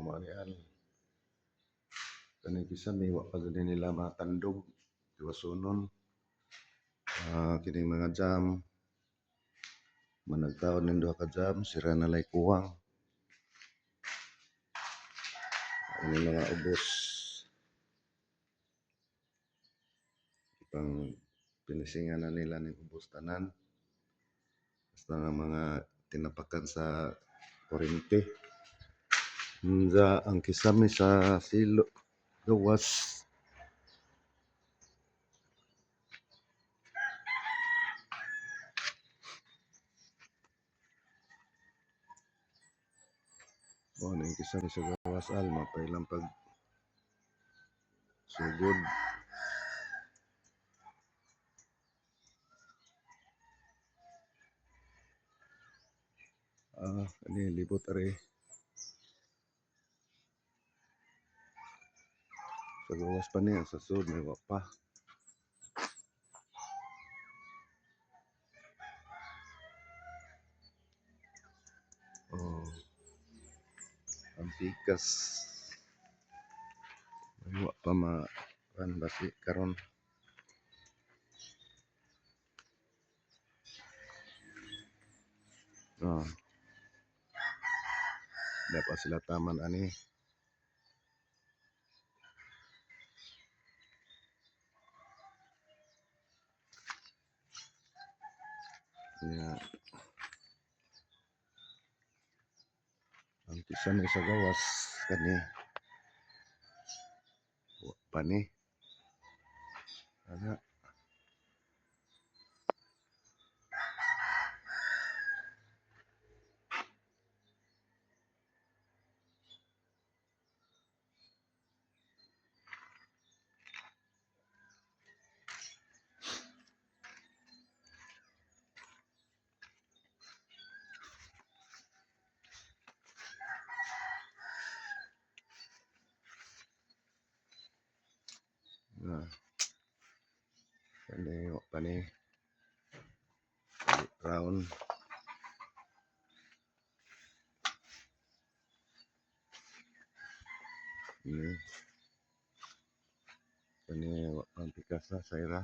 marian. Kani kisame wa pa gani nila matandog diwasunon. Kini mga jam managtaon ning duha ka jam sira na lay kuwang. Ini mga ubos pang pinisingan na nila ng ubos tanan. Basta nga mga tinapakan sa kuryente. Ang kisame sa silo gawas. Ang kisame sa gawas mapay lang pag sugod. Ini libot ari sa gawas pa niya sa sud may wa pa. Ang pikas may wa pa basi karon. Dapat sila taman ani. Ang kisame sa gawas kani wa pa ni. Ana kani wa pa ni round. Kani wa pang pikas na sa ira.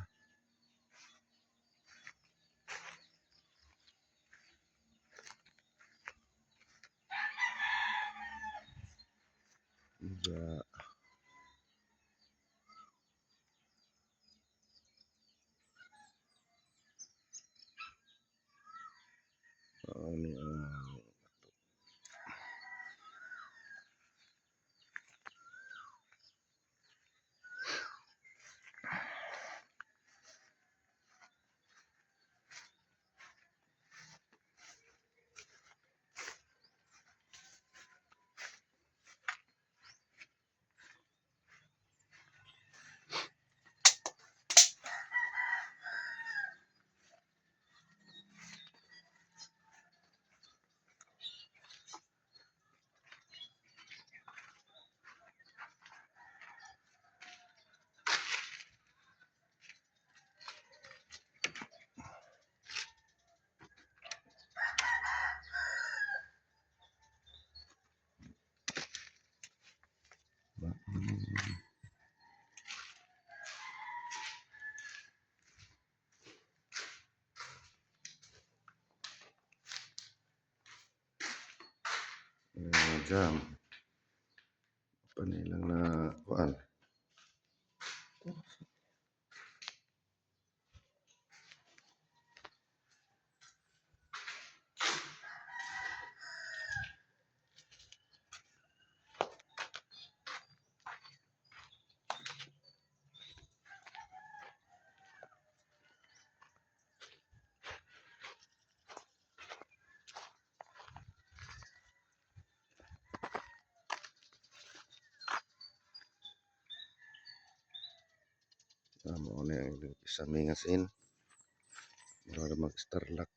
Ini jam panilang na kuan. Mo ni ang kisame nga sin. Mura mag-starlock.